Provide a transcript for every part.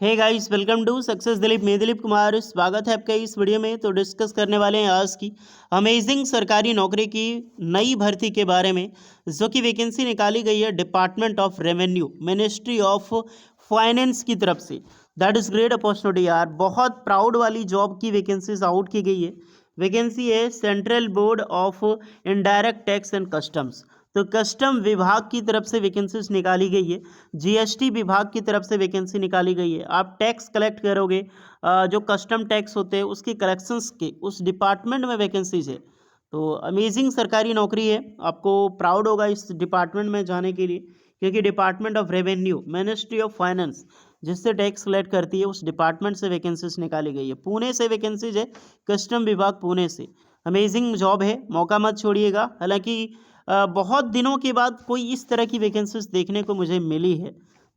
Hey guys, welcome to success Dilip. मैं दिलीप कुमार, स्वागत है आपका इस वीडियो में। तो डिस्कस करने वाले हैं आज की अमेजिंग सरकारी नौकरी की नई भर्ती के बारे में, जो कि वैकेंसी निकाली गई है department of revenue, ministry of finance की तरफ से। दैट इज ग्रेट अपॉर्चुनिटी यार, बहुत प्राउड वाली जॉब की वैकेंसीज आउट की गई है। वैकेंसी है central board of indirect tax and customs. तो कस्टम विभाग की तरफ से वैकेंसीज निकाली गई है, जीएसटी विभाग की तरफ से वैकेंसी निकाली गई है। आप टैक्स कलेक्ट करोगे, जो कस्टम टैक्स होते हैं उसकी कलेक्शंस के उस डिपार्टमेंट में वैकेंसीज है। तो अमेजिंग सरकारी नौकरी है, आपको प्राउड होगा इस डिपार्टमेंट में जाने के लिए, क्योंकि department of revenue, ministry of finance, जिससे टैक्स कलेक्ट करती है, उस डिपार्टमेंट से वैकेंसीज निकाली गई है। पुणे से वैकेंसीज है, कस्टम विभाग पुणे से। अमेजिंग जॉब है, मौका मत छोड़िएगा। हालांकि बहुत दिनों के बाद कोई इस तरह की वैकेंसीज देखने को मुझे मिली है।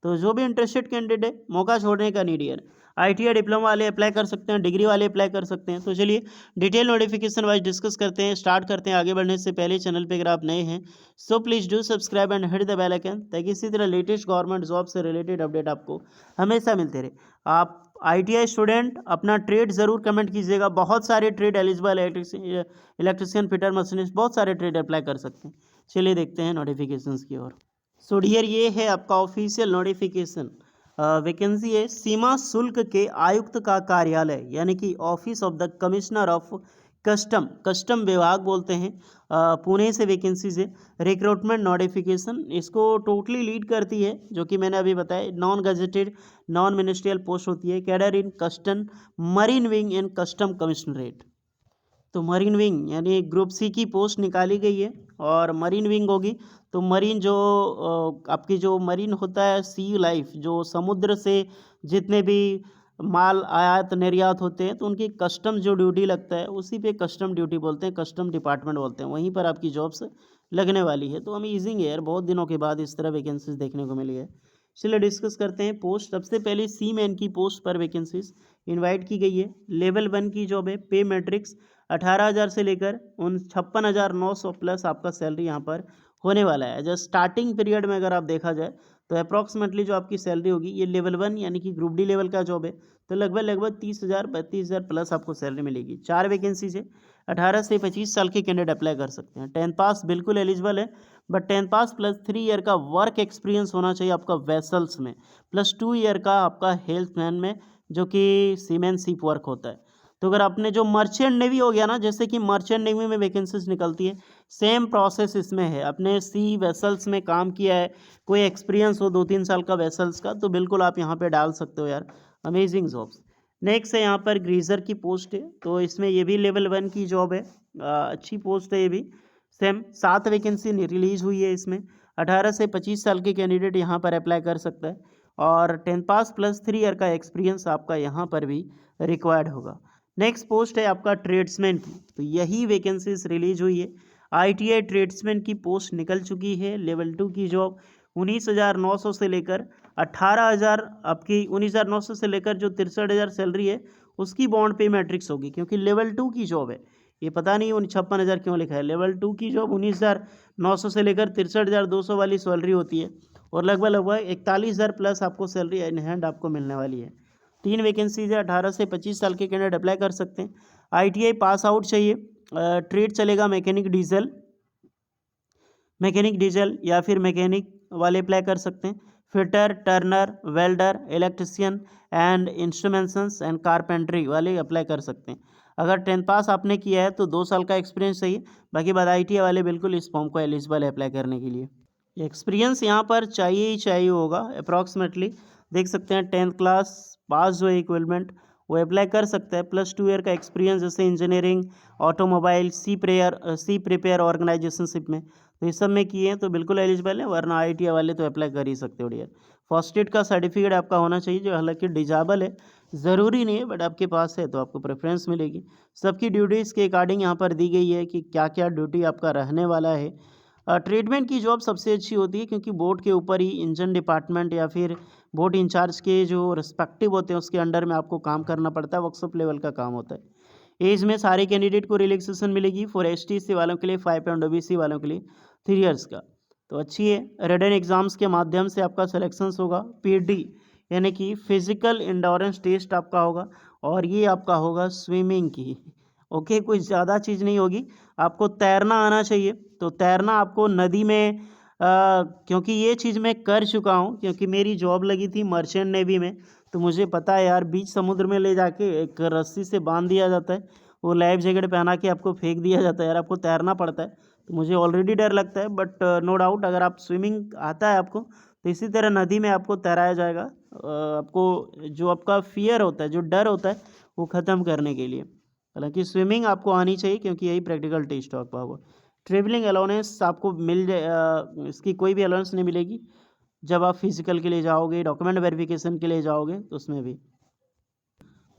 तो जो भी इंटरेस्टेड कैंडिडेट है, मौका छोड़ने का नहीं डियर। आईटीआई डिप्लोमा वाले अप्लाई कर सकते हैं, डिग्री वाले अप्लाई कर सकते हैं। तो चलिए डिटेल नोटिफिकेशन वाइज डिस्कस करते हैं, स्टार्ट करते हैं। आगे बढ़ने से पहले चैनल पे अगर आप नए हैं so please do subscribe and hit the bell icon, ताकि इसी तरह लेटेस्ट गवर्नमेंट जॉब से रिलेटेड अपडेट आपको हमेशा मिलते रहे। आप आईटीआई स्टूडेंट अपना ट्रेड ज़रूर कमेंट कीजिएगा। बहुत सारे trade eligible, electrician, fitter, machinist, बहुत सारे ट्रेड अप्लाई कर सकते हैं। चलिए देखते हैं नोटिफिकेशंस की ओर। सो डियर, ये है आपका ऑफिशियल नोटिफिकेशन। वैकेंसी है सीमा शुल्क के आयुक्त का कार्यालय, यानी कि office of the commissioner of custom, custom विभाग बोलते हैं। पुणे से वैकेंसीज है। रिक्रूटमेंट नोटिफिकेशन इसको टोटली लीड करती है, जो कि मैंने अभी बताया, non gazetted non ministerial post होती है। Cadre in custom marine wing and custom commissionerate. तो मरीन विंग यानी ग्रुप सी की पोस्ट निकाली गई है, और मरीन विंग होगी तो मरीन जो आपकी जो मरीन होता है, सी लाइफ, जो समुद्र से जितने भी माल आयात निर्यात होते हैं, तो उनकी कस्टम जो ड्यूटी लगता है उसी पे कस्टम ड्यूटी बोलते हैं, कस्टम डिपार्टमेंट बोलते हैं। वहीं पर आपकी जॉब्स लगने वाली है। तो अमेजिंग है यार, बहुत दिनों के बाद इस तरह वैकेंसीज देखने को मिली है। चलिए डिस्कस करते हैं पोस्ट। सबसे पहले सी मैन की पोस्ट पर वैकेंसीज इनवाइट की गई है। लेवल 1 की जॉब है। पे मैट्रिक्स 18,000 से लेकर 56,900 प्लस आपका सैलरी यहाँ पर होने वाला है। जो स्टार्टिंग पीरियड में अगर आप देखा जाए तो अप्रॉक्सीमेटली जो आपकी सैलरी होगी, ये लेवल 1 यानी कि ग्रुप डी लेवल का जॉब है, तो लगभग 30,000 32,000 प्लस आपको सैलरी मिलेगी। 4 वैकेंसीज है। 18 से 25 साल के कैंडिडेट अप्लाई कर सकते हैं। 10th पास बिल्कुल एलिजिबल है, but 10th pass plus 3 year का वर्क एक्सपीरियंस होना चाहिए आपका वेसल्स में, प्लस 2 ईयर का आपका हेल्थ मैन में, जो कि सीमेन शिप वर्क होता है। तो अगर आपने जो मर्चेंट नेवी हो गया ना, जैसे कि मर्चेंट नेवी में वैकेंसीज निकलती है, सेम प्रोसेस इसमें है। अपने सी वेसल्स में काम किया है, कोई एक्सपीरियंस हो 2-3 साल का वेसल्स का, तो बिल्कुल आप यहाँ पे डाल सकते हो यार। Amazing jobs. नेक्स्ट है यहाँ पर ग्रीजर की पोस्ट है, तो इसमें ये भी लेवल 1 की जॉब है। अच्छी पोस्ट है ये भी। सेम 7 वैकेंसी रिलीज हुई है इसमें। 18 से 25 साल के कैंडिडेट यहाँ पर अप्लाई कर सकता है, और 10th पास प्लस 3 ईयर का एक्सपीरियंस आपका यहाँ पर भी रिक्वायर्ड होगा। नेक्स्ट पोस्ट है आपका ट्रेड्समैन की, तो यही वैकेंसीज रिलीज हुई है। आईटीआई ट्रेड्समैन की पोस्ट निकल चुकी है। लेवल 2 की जॉब 19,900 से लेकर 18,000, आपकी 19,900 से लेकर जो 63,000 सैलरी है उसकी बॉन्ड पे मैट्रिक्स होगी, क्योंकि लेवल 2 की जॉब है। ये पता नहीं 56,000 क्यों लिखा है। लेवल 2 की जॉब 19,900 से लेकर 63,200 वाली सैलरी होती है, और लगभग 41,000 प्लस आपको सैलरी इन हैंड आपको मिलने वाली है। 3 वैकेंसीज है। 18 से 25 साल के कैंडिडेट अप्लाई कर सकते हैं। आईटीआई पास आउट चाहिए। ट्रेड चलेगा मैकेनिक डीजल या फिर मैकेनिक वाले अप्लाई कर सकते हैं। Fitter, Turner, welder, electrician and instruments and carpentry वाले अप्लाई कर सकते हैं। अगर 10th पास आपने किया है तो 2 साल का एक्सपीरियंस चाहिए। बाकी बाद आईटीआई वाले बिल्कुल इस फॉर्म को एलिजिबल है अप्लाई करने के लिए। एक्सपीरियंस यहाँ पर चाहिए ही चाहिए होगा अप्रॉक्सीमेटली। देख सकते हैं 10th क्लास पास जो है इक्विपमेंट, वो अप्लाई कर सकता है। प्लस 2 ईयर का एक्सपीरियंस, जैसे इंजीनियरिंग, ऑटोमोबाइल, सी प्रिपेयर ऑर्गेनाइजेशनशिप में, तो इस सब में किए हैं तो बिल्कुल एलिजिबल है। वरना आईटीआई वाले तो अप्लाई कर ही सकते हो डियर। फर्स्ट एड का सर्टिफिकेट आपका होना चाहिए, जो हालांकि डिजाबल है, ज़रूरी नहीं है, बट आपके पास है तो आपको प्रेफरेंस मिलेगी। सबकी ड्यूटीज़ के अकॉर्डिंग यहाँ पर दी गई है कि क्या क्या ड्यूटी आपका रहने वाला है। ट्रीटमेंट की जॉब सबसे अच्छी होती है, क्योंकि बोर्ड के ऊपर ही इंजन डिपार्टमेंट या फिर बोर्ड इंचार्ज के जो रिस्पेक्टिव होते हैं उसके अंडर में आपको काम करना पड़ता है। वर्कशॉप लेवल का काम होता है। एज में सारे कैंडिडेट को रिलैक्सेशन मिलेगी। फॉर एसटीसी वालों के लिए 5 एंड ओबीसी वालों के लिए 3 इयर्स का। तो अच्छी है। रिटन एग्जाम्स के माध्यम से आपका सिलेक्शंस होगा। पीडी यानी कि फिजिकल इंडोरेंस टेस्ट आपका होगा, और ये आपका होगा स्विमिंग की। ओके, कुछ ज़्यादा चीज़ नहीं होगी। आपको तैरना आना चाहिए, तो तैरना आपको नदी में क्योंकि ये चीज़ मैं कर चुका हूँ, क्योंकि मेरी जॉब लगी थी मर्चेंट नेवी में, तो मुझे पता है यार, बीच समुद्र में ले जाके एक रस्सी से बांध दिया जाता है, वो लाइफ जैकेट पहना के आपको फेंक दिया जाता है यार, आपको तैरना पड़ता है। तो मुझे ऑलरेडी डर लगता है, बट नो डाउट अगर आप स्विमिंग आता है आपको, तो इसी तरह नदी में आपको तैराया जाएगा। आपको जो आपका फियर होता है, जो डर होता है, वो ख़त्म करने के लिए। हालांकि स्विमिंग आपको आनी चाहिए, क्योंकि यही प्रैक्टिकल टेस्ट होगा। ट्रेवलिंग अलाउंस आपको मिल जाए, इसकी कोई भी अलाउंस नहीं मिलेगी जब आप फिजिकल के लिए जाओगे, डॉक्यूमेंट वेरिफिकेशन के लिए जाओगे, तो उसमें भी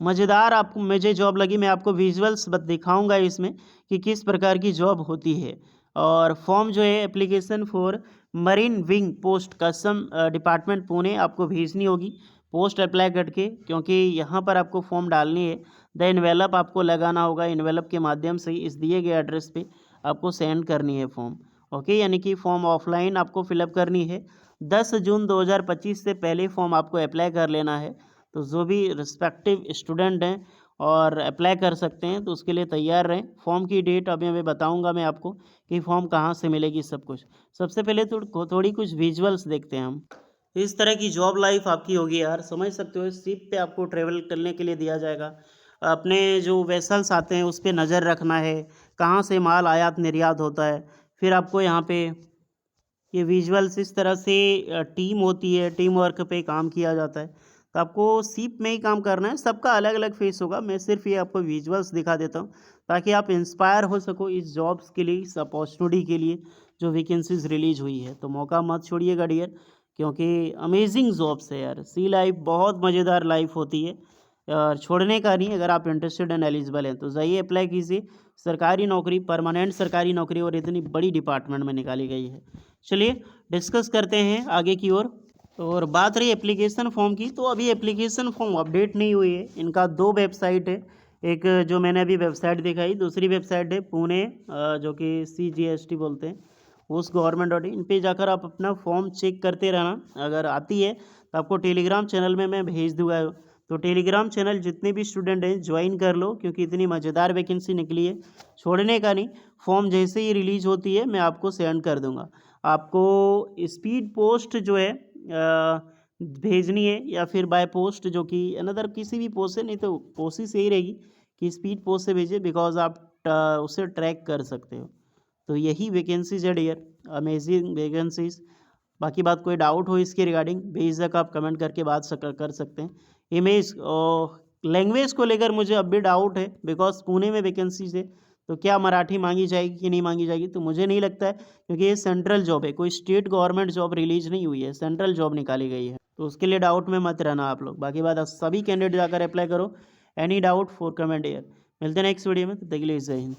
मज़ेदार आपको मुझे जॉब लगी। मैं आपको विजुअल्स दिखाऊंगा इसमें कि किस प्रकार की जॉब होती है। और फॉर्म जो है, application for marine wing post custom department Pune आपको भेजनी होगी पोस्ट अप्लाई करके, क्योंकि यहाँ पर आपको फॉर्म डालनी है। द इन्वेलप आपको लगाना होगा, इन्वेलप के माध्यम से इस दिए गए एड्रेस पे आपको सेंड करनी है फॉर्म। ओके, यानी कि फॉर्म ऑफलाइन आपको फिलअप करनी है। 10 जून 2025 से पहले फॉर्म आपको अप्लाई कर लेना है। तो जो भी रिस्पेक्टिव स्टूडेंट हैं और अप्लाई कर सकते हैं, तो उसके लिए तैयार रहें। फॉर्म की डेट अभी मैं बताऊंगा मैं आपको कि फॉर्म कहाँ से मिलेगी, सब कुछ। सबसे पहले तो थोड़ी कुछ विजुअल्स देखते हैं हम। इस तरह की जॉब लाइफ आपकी होगी यार, समझ सकते हो। शिप पे आपको ट्रेवल करने के लिए दिया जाएगा। अपने जो वेसल्स आते हैं उस पर नज़र रखना है, कहाँ से माल आयात निर्यात होता है। फिर आपको यहाँ पे ये विजुअल्स इस तरह से टीम होती है, टीम वर्क पे काम किया जाता है। तो आपको सीप में ही काम करना है, सबका अलग अलग फेस होगा। मैं सिर्फ ये आपको विजुअल्स दिखा देता हूँ ताकि आप इंस्पायर हो सको इस जॉब्स के लिए, इस अपॉर्चुनिटी के लिए जो वैकेंसीज रिलीज हुई है। तो मौका मत छोड़िएगा डियर, क्योंकि अमेजिंग जॉब्स है यार। सी लाइफ बहुत मज़ेदार लाइफ होती है और छोड़ने का नहीं। अगर आप इंटरेस्टेड एंड एलिजिबल हैं तो जाइए अप्लाई कीजिए। सरकारी नौकरी, परमानेंट सरकारी नौकरी, और इतनी बड़ी डिपार्टमेंट में निकाली गई है। चलिए डिस्कस करते हैं आगे की ओर। और बात रही एप्लीकेशन फॉर्म की, तो अभी एप्लीकेशन फॉर्म अपडेट नहीं हुई है। इनका 2 वेबसाइट है, एक जो मैंने अभी वेबसाइट दिखाई, दूसरी वेबसाइट है पुणे जो कि CGST बोलते हैं, उस गवर्नमेंट.in। इन पे जाकर आप अपना फॉर्म चेक करते रहना। अगर आती है तो आपको टेलीग्राम चैनल में मैं भेज दूंगा। तो टेलीग्राम चैनल जितने भी स्टूडेंट हैं ज्वाइन कर लो, क्योंकि इतनी मज़ेदार वैकेंसी निकली है, छोड़ने का नहीं। फॉर्म जैसे ही रिलीज होती है मैं आपको सेंड कर दूंगा। आपको स्पीड पोस्ट जो है भेजनी है, या फिर बाय पोस्ट, जो कि अनदर किसी भी पोस्ट से, नहीं तो कोशिश यही रहेगी कि स्पीड पोस्ट से भेजिए, बिकॉज आप उसे ट्रैक कर सकते हो। तो यही वैकेंसीज है डियर, अमेजिंग वैकेंसीज। बाकी बात कोई डाउट हो इसके रिगार्डिंग, बेझिझक आप कमेंट करके बात कर सकते हैं। इमेज और लैंग्वेज को लेकर मुझे अब भी डाउट है, बिकॉज पुणे में वैकेंसीज है, तो क्या मराठी मांगी जाएगी कि नहीं मांगी जाएगी, तो मुझे नहीं लगता है, क्योंकि ये सेंट्रल जॉब है, कोई स्टेट गवर्नमेंट जॉब रिलीज नहीं हुई है, सेंट्रल जॉब निकाली गई है। तो उसके लिए डाउट में मत रहना आप लोग। बाकी बात सभी कैंडिडेट जाकर अप्लाई करो। Any doubt for comment air. मिलते हैं नेक्स्ट वीडियो में, तब तक के लिए जय हिंद।